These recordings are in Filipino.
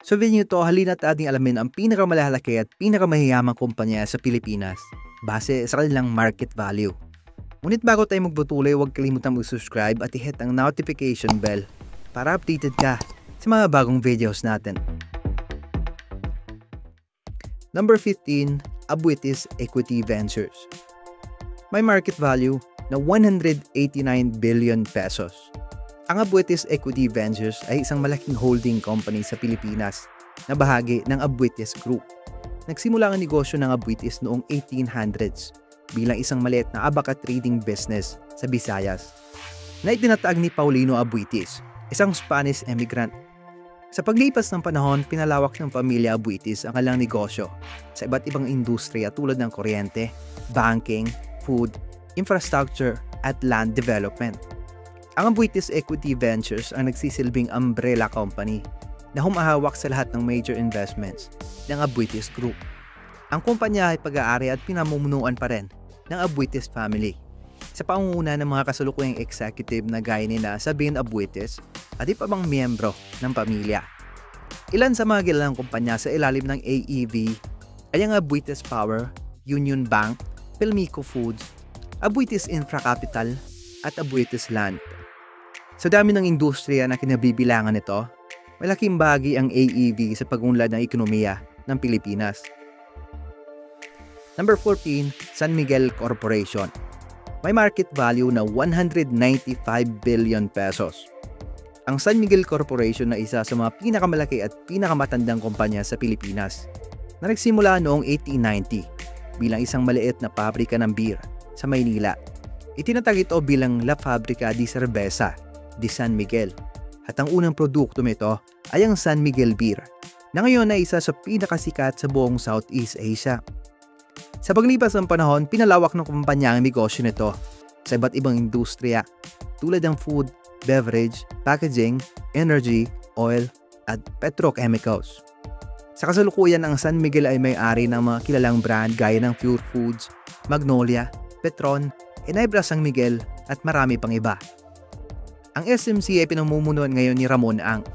Sa video ito, halina't ating alamin ang pinakamalalaki at pinakamahiyamang kumpanya sa Pilipinas base sa kanilang market value. Ngunit bago tayo magpatuloy, huwag kalimutang mag-subscribe at i-hit ang notification bell para updated ka sa mga bagong videos natin. Number 15, Abuetis Equity Ventures. May market value na 189 billion pesos. Ang Abuetis Equity Ventures ay isang malaking holding company sa Pilipinas na bahagi ng Abuetis Group. Nagsimula ang negosyo ng Abuetis noong 1800s bilang isang maliit na abaka trading business sa Visayas na itinatag ni Paulino Abuetis, isang Spanish immigrant. Sa paglipas ng panahon, pinalawak ng pamilya Abuetis ang kanilang negosyo sa iba't ibang industriya tulad ng kuryente, banking, food, infrastructure at land development. Ang Abuetis Equity Ventures ang nagsisilbing umbrella company na humahawak sa lahat ng major investments ng Abuetis Group. Ang kumpanya ay pag-aari at pinamumunuan pa rin ng Abuetis family sa pangunguna ng mga kasalukuyang executive na gaya nila Sabine Abuetis at iba pang miyembro ng pamilya. Ilan sa mga kilalang kumpanya sa ilalim ng AEV ay ang Abuetis Power, Union Bank, Pelmico Foods, Abuetis Infra Capital at Abuetis Land. Sa dami ng industriya na kinabibilangan nito, malaking bahagi ang AEV sa pagunlad ng ekonomiya ng Pilipinas. Number 14, San Miguel Corporation. May market value na 195 billion pesos. Ang San Miguel Corporation na isa sa mga pinakamalaki at pinakamatandang kumpanya sa Pilipinas na nagsimula noong 1890 bilang isang maliit na pabrika ng beer sa Maynila. Itinatag ito bilang La Fabrica di Cerveza de San Miguel at ang unang produkto nito ay ang San Miguel Beer na ngayon ay isa sa pinakasikat sa buong Southeast Asia. Sa paglipas ng panahon, pinalawak ng kumpanya ang negosyo nito sa iba't ibang industriya tulad ng food, beverage, packaging, energy, oil at petrochemicals. Sa kasalukuyan, ang San Miguel ay may-ari ng mga kilalang brand gaya ng Pure Foods, Magnolia, Petron, Ginebra San Miguel at marami pang iba. Ang SMC ay pinamumunuan ngayon ni Ramon Ang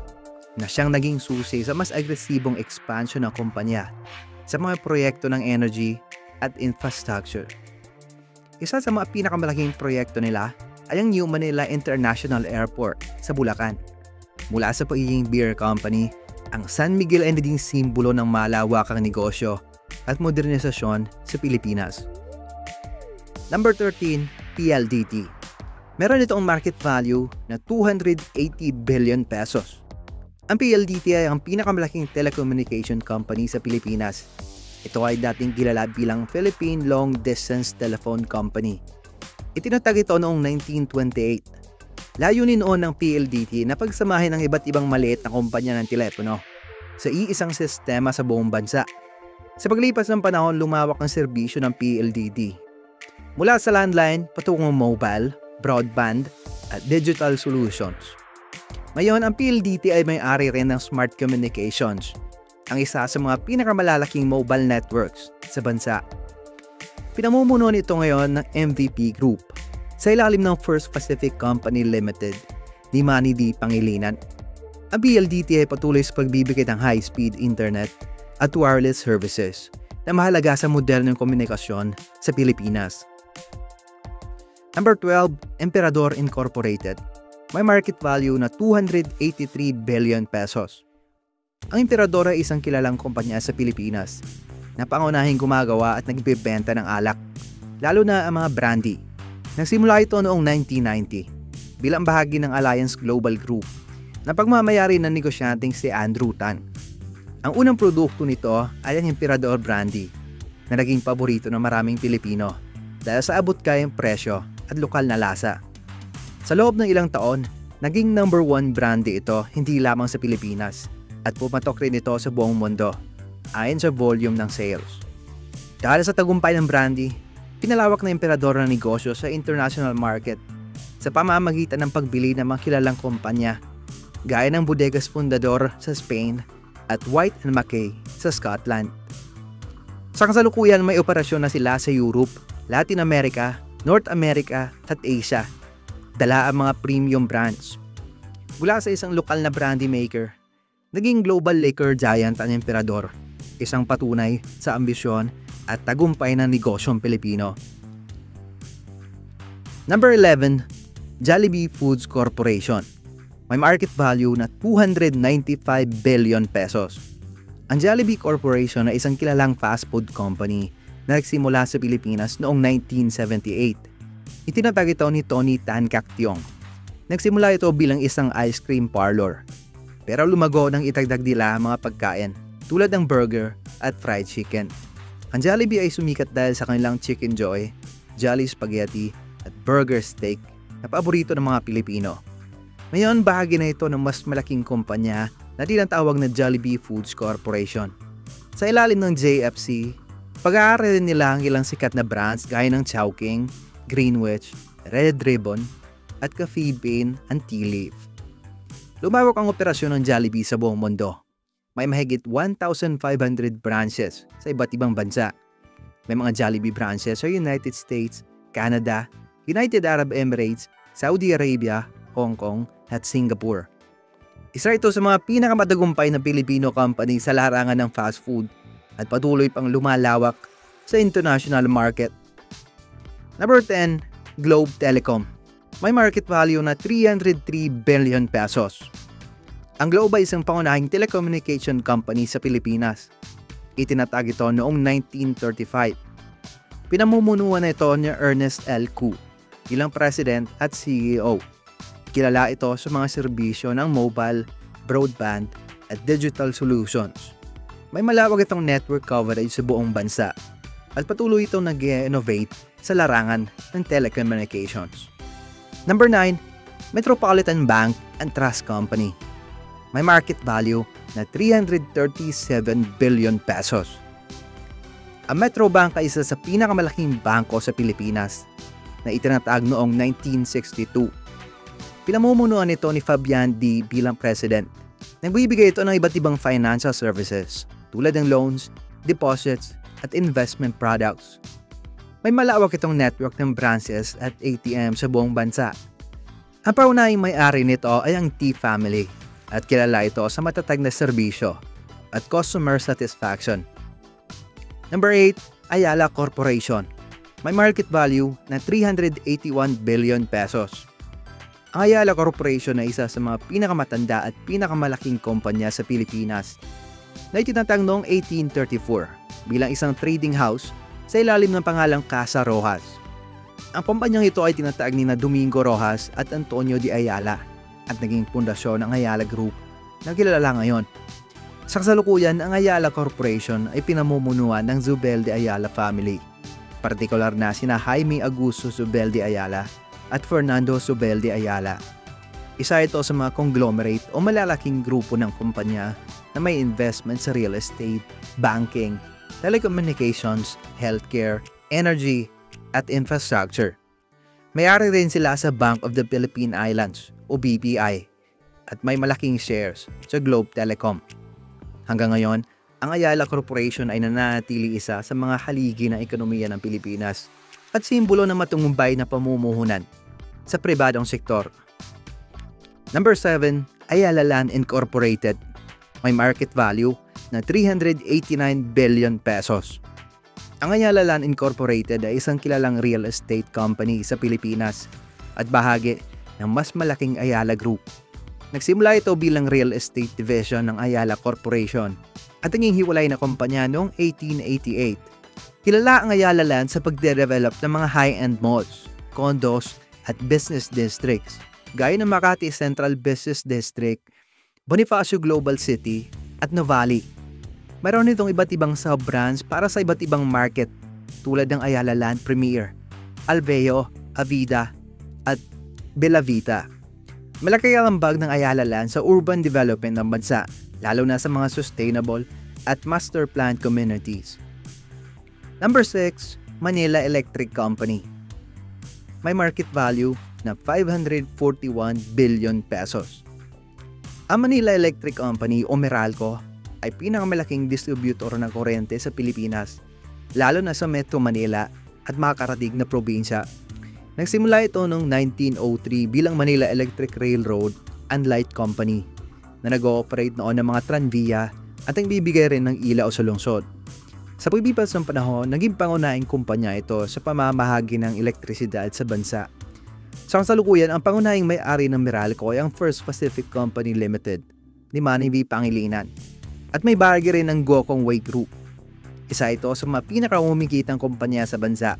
na siyang naging susi sa mas agresibong expansion ng kumpanya sa mga proyekto ng energy at infrastructure. Isa sa mga pinakamalaking proyekto nila ay ang New Manila International Airport sa Bulacan. Mula sa pagiging beer company, ang San Miguel ay naging simbolo ng malawakang negosyo at modernisasyon sa Pilipinas. Number 13, PLDT. Meron itong market value na 280 billion pesos. Ang PLDT ay ang pinakamalaking telecommunication company sa Pilipinas. Ito ay dating kilala bilang Philippine Long Distance Telephone Company. Itinatag ito noong 1928. Layunin noon ng PLDT na pagsamahin ng iba't ibang maliit na kumpanya ng telepono sa iisang sistema sa buong bansa. Sa paglipas ng panahon, lumawak ang serbisyo ng PLDT. Mula sa landline patungong mobile, broadband, at digital solutions. Ngayon, ang PLDT ay may-ari rin ng Smart Communications, ang isa sa mga pinakamalalaking mobile networks sa bansa. Pinamumunuan ito ngayon ng MVP Group sa ilalim ng First Pacific Company Limited ni Manny D. Pangilinan. Ang PLDT ay patuloy sa pagbibigay ng high-speed internet at wireless services na mahalaga sa modernong komunikasyon sa Pilipinas. Number 12, Emperador Incorporated. May market value na 283 billion pesos. Ang Emperador ay isang kilalang kumpanya sa Pilipinas na pangunahing gumagawa at nagbebenta ng alak, lalo na ang mga brandy. Nagsimula ito noong 1990 bilang bahagi ng Alliance Global Group na pagmamayari ng negosyanteng si Andrew Tan. Ang unang produkto nito ay ang Emperador Brandy na naging paborito ng maraming Pilipino dahil sa abot-kayang presyo at lokal na lasa. Sa loob ng ilang taon, naging number 1 brandy ito hindi lamang sa Pilipinas at pumatok rin ito sa buong mundo ayon sa volume ng sales. Dahil sa tagumpay ng brandy, pinalawak ng Emperador ng negosyo sa international market sa pamamagitan ng pagbili ng mga kilalang kumpanya gaya ng Bodegas Fundador sa Spain at White & Mackay sa Scotland. Sa kasalukuyan, may operasyon na sila sa Europe, Latin America, North America at Asia. Dala ang mga premium brands. Mula sa isang lokal na brandy maker Naging global liquor giant ang emperador, isang patunay sa ambisyon at tagumpay ng negosyong Pilipino. Number 11, Jollibee Foods Corporation. May market value na 295 billion pesos. Ang Jollibee Corporation ay isang kilalang fast food company na nagsimula sa Pilipinas noong 1978. Itinatag ito ni Tony Tan Cactiong. Nagsimula ito bilang isang ice cream parlor. Pero lumago nang itagdag nila ang mga pagkain tulad ng burger at fried chicken. Ang Jollibee ay sumikat dahil sa kanilang Chicken Joy, Jolly Spaghetti at Burger Steak na paborito ng mga Pilipino. Ngayon, bahagi na ito ng mas malaking kumpanya na tinatawag na Jollibee Foods Corporation. Sa ilalim ng JFC, pag-aari nila ang ilang sikat na brands gaya ng Chowking, Greenwich, Red Ribbon, at Coffee Bean and Tea Leaf. Lumawak ang operasyon ng Jollibee sa buong mundo. May mahigit 1,500 branches sa iba't ibang bansa. May mga Jollibee branches sa United States, Canada, United Arab Emirates, Saudi Arabia, Hong Kong, at Singapore. Isa ito sa mga pinakamatagumpay na Pilipino company sa larangan ng fast food at patuloy pang lumalawak sa international market. Number 10, Globe Telecom. May market value na 303 billion pesos. Ang Globe ay isang pangunahing telecommunication company sa Pilipinas. Itinatag ito noong 1935. Pinamumunuan na ito ni Ernest L. Koo bilang President at CEO. Kilala ito sa mga serbisyo ng mobile, broadband, at digital solutions. May malawak itong network coverage sa buong bansa at patuloy itong nag-innovate sa larangan ng telecommunications. Number 9, Metropolitan Bank and Trust Company. May market value na 337 billion pesos. Ang Metrobank ay isa sa pinakamalaking bangko sa Pilipinas na itinatag noong 1962. Pinamumunuan ito ni Fabian D. bilang President. Nagbibigay ito ng iba't ibang financial services tulad ng loans, deposits, at investment products. May malawak itong network ng branches at ATM sa buong bansa. Ang paunahing may-ari nito ay ang T family at kilala ito sa matatag na serbisyo at customer satisfaction. Number 8, Ayala Corporation. May market value na 381 billion pesos. Ang Ayala Corporation ay isa sa mga pinakamatanda at pinakamalaking kumpanya sa Pilipinas na itinatag noong 1834 bilang isang trading house sa ilalim ng pangalang Casa Rojas. Ang kumpanyang ito ay tinatag ni Domingo Rojas at Antonio de Ayala at naging pundasyon ng Ayala Group na kilala ngayon. Sa kasalukuyan, ang Ayala Corporation ay pinamumunuan ng Zubel de Ayala family, partikular na sina Jaime Augusto Zubel de Ayala at Fernando Zubel de Ayala. Isa ito sa mga conglomerate o malalaking grupo ng kumpanya na may investment sa real estate, banking, telecommunications, healthcare, energy, at infrastructure. May-ari rin sila sa Bank of the Philippine Islands o BPI at may malaking shares sa Globe Telecom. Hanggang ngayon, ang Ayala Corporation ay nananatili isa sa mga haligi ng ekonomiya ng Pilipinas at simbolo ng matagumpay na pamumuhunan sa pribadong sektor. Number 7, Ayala Land Incorporated. May market value na 389 billion pesos. Ang Ayala Land Incorporated ay isang kilalang real estate company sa Pilipinas at bahagi ng mas malaking Ayala Group. Nagsimula ito bilang real estate division ng Ayala Corporation at naging hiwalay na kumpanya noong 1888. Kilala ang Ayala Land sa pagde-develop ng mga high-end malls, condos at business districts gaya ng Makati Central Business District, Bonifacio Global City at Nuvali. Mayroon itong iba't ibang sub-brands para sa iba't ibang market tulad ng Ayala Land Premier, Alveo, Avida at Bella Vita. Malaki ang ambag ng Ayala Land sa urban development ng bansa, lalo na sa mga sustainable at master planned communities. Number 6, Manila Electric Company. May market value na 541 billion pesos. Ang Manila Electric Company o Meralco ay pinakamalaking distributor ng kuryente sa Pilipinas, lalo na sa Metro Manila at makakaratig na probinsya. Nagsimula ito noong 1903 bilang Manila Electric Railroad and Light Company. na nag-ooperate noon ng mga tranvia at nagbibigay rin ng ilaw sa lungsod. Sa paglipas ng panahon, naging pangunahing kumpanya ito sa pamamahagi ng elektrisidad sa bansa. Sa kasalukuyan, ang pangunahing may-ari ng Meralco ay ang First Pacific Company Limited ni Manny V. Pangilinan at may bahagi rin ng Gokong Way Group. Isa ito sa mga pinakakumikitang kumpanya sa bansa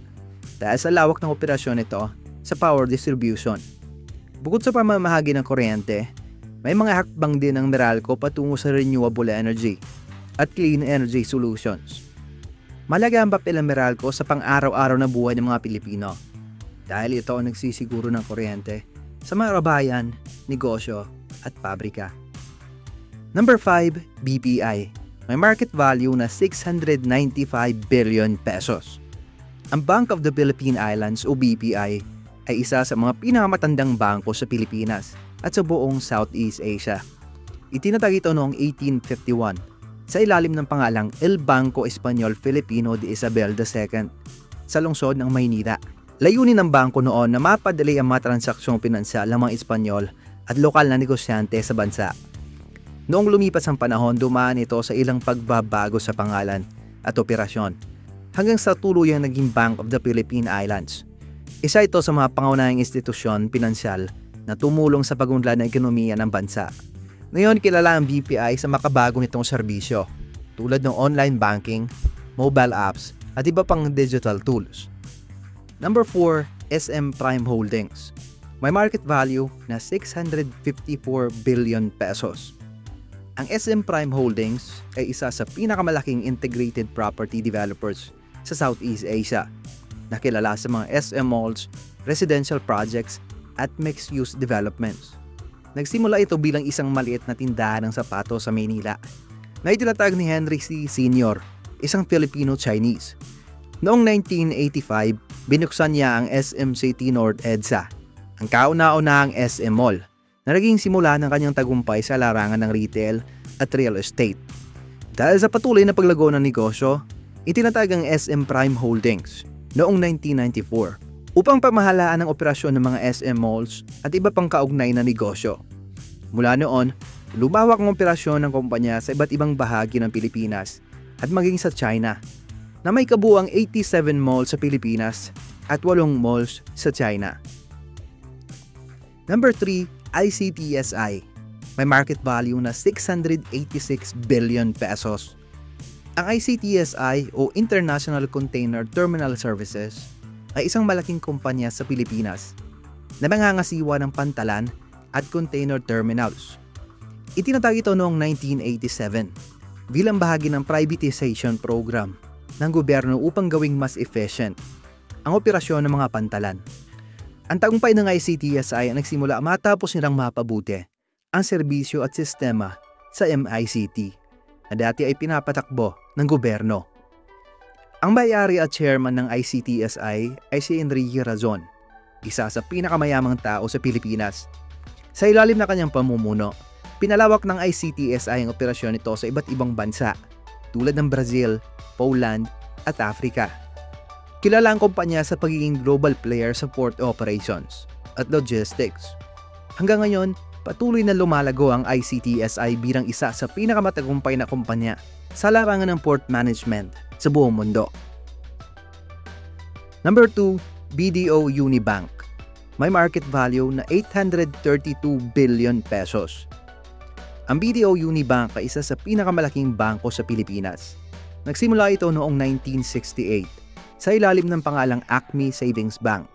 dahil sa lawak ng operasyon nito sa power distribution. Bukod sa pamamahagi ng kuryente, may mga hakbang din ng Meralco patungo sa renewable energy at clean energy solutions. Malaga ang papel ng Meralco sa pang-araw-araw na buhay ng mga Pilipino dahil ito ang nagsisiguro ng kuryente sa mga bayan, negosyo at pabrika. Number 5, BPI. May market value na 695 billion pesos. Ang Bank of the Philippine Islands o BPI ay isa sa mga pinakamatandang bangko sa Pilipinas at sa buong Southeast Asia. Itinatag ito noong 1851 sa ilalim ng pangalang El Banco Espanyol Filipino de Isabel II sa lungsod ng Maynila. Layunin ng bangko noon na mapadali ang mga transaksyong pinansyal ng mga Espanyol at lokal na negosyante sa bansa. Noong lumipas ang panahon, dumaan ito sa ilang pagbabago sa pangalan at operasyon hanggang sa tuluyang naging Bank of the Philippine Islands. Isa ito sa mga pangunahing institusyon pinansyal na tumulong sa pagunlad ng ekonomiya ng bansa. Ngayon, kilala ang BPI sa makabago nitong serbisyo tulad ng online banking, mobile apps at iba pang digital tools. Number 4, SM Prime Holdings. May market value na 654 billion pesos. Ang SM Prime Holdings ay isa sa pinakamalaking integrated property developers sa Southeast Asia, nakilala sa mga SM malls, residential projects at mixed-use developments. Nagsimula ito bilang isang maliit na tindahan ng sapatos sa Maynila na itilatag ni Henry C. Sr., isang Filipino-Chinese. Noong 1985, binuksan niya ang SM City North EDSA, ang kauna-unahang SM Mall, na naging simula ng kanyang tagumpay sa larangan ng retail at real estate. Dahil sa patuloy na paglago ng negosyo, itinatag ang SM Prime Holdings noong 1994 upang pamahalaan ang operasyon ng mga SM malls at iba pang kaugnay na negosyo. Mula noon, lumawak ang operasyon ng kumpanya sa iba't ibang bahagi ng Pilipinas at maging sa China, na may kabuuang 87 malls sa Pilipinas at 8 malls sa China. Number 3, ICTSI. May market value na 686 billion pesos. Ang ICTSI o International Container Terminal Services ay isang malaking kumpanya sa Pilipinas na nangangasiwa ng pantalan at container terminals. Itinatag ito noong 1987 bilang bahagi ng privatization program ng gobyerno upang gawing mas efficient ang operasyon ng mga pantalan. Ang tagumpay ng ICTSI ay nagsimula matapos nilang mapabuti ang serbisyo at sistema sa MICT na dati ay pinapatakbo ng gobyerno. Ang may-ari at chairman ng ICTSI ay si Enrique Razon, isa sa pinakamayamang tao sa Pilipinas. Sa ilalim ng kanyang pamumuno, pinalawak ng ICTSI ang operasyon nito sa iba't ibang bansa tulad ng Brazil, Poland at Africa. Kilala ang kumpanya sa pagiging global player sa port operations at logistics. Hanggang ngayon, patuloy na lumalago ang ICTSI bilang isa sa pinakamatagumpay na kumpanya sa larangan ng port management sa buong mundo. Number 2, BDO Unibank. May market value na 832 billion pesos. Ang BDO Unibank ay isa sa pinakamalaking bangko sa Pilipinas. Nagsimula ito noong 1968 sa ilalim ng pangalang Acme Savings Bank,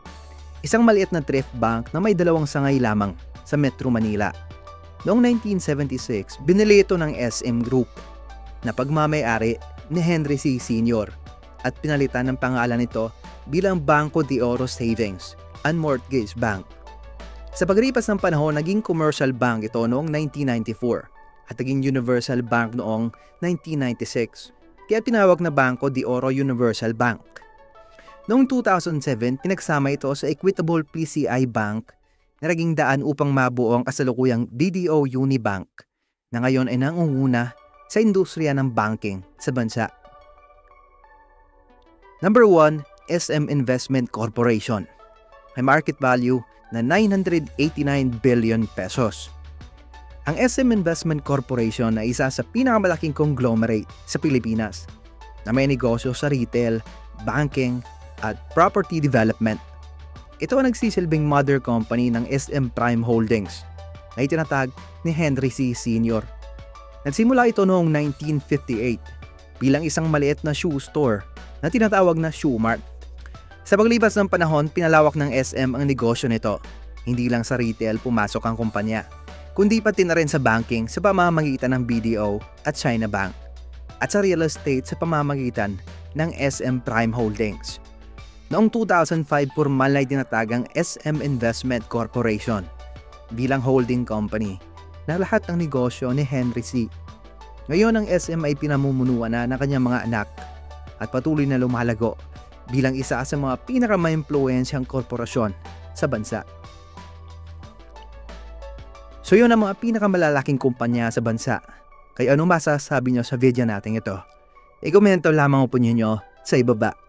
isang maliit na thrift bank na may 2 sangay lamang sa Metro Manila. Noong 1976, binili ito ng SM Group na pagmamay-ari ni Henry C. Sr. at pinalitan ng pangalan nito bilang Banco de Oro Savings and Mortgage Bank. Sa paglipas ng panahon, naging commercial bank ito noong 1994 at naging universal bank noong 1996, kaya tinawag na Banco de Oro Universal Bank. Noong 2007, pinagsama ito sa Equitable PCI Bank na naging daan upang mabuo ang kasalukuyang BDO Unibank na ngayon ay nangunguna sa industriya ng banking sa bansa. Number 1, SM Investment Corporation. May market value na 989 billion pesos. Ang SM Investment Corporation ay isa sa pinakamalaking conglomerate sa Pilipinas na may negosyo sa retail, banking, at property development. Ito ang nagsisilbing mother company ng SM Prime Holdings na itinatag ni Henry C. Sr. Nagsimula ito noong 1958 bilang isang maliit na shoe store na tinatawag na Shoe Mart. Sa paglipas ng panahon, pinalawak ng SM ang negosyo nito. Hindi lang sa retail pumasok ang kumpanya, kundi pati na rin sa banking sa pamamagitan ng BDO at China Bank, at sa real estate sa pamamagitan ng SM Prime Holdings. Noong 2005, formal na itinatag ang SM Investment Corporation bilang holding company na lahat ng negosyo ni Henry C. Ngayon ang SM ay pinamumunuan na ng kanyang mga anak at patuloy na lumalago bilang isa sa mga pinakamaimpluwensyang korporasyon sa bansa. So yun ang mga pinakamalalaking kumpanya sa bansa. Kaya ano masasabi nyo sa video natin ito? I-komento lamang opinion nyo sa ibaba.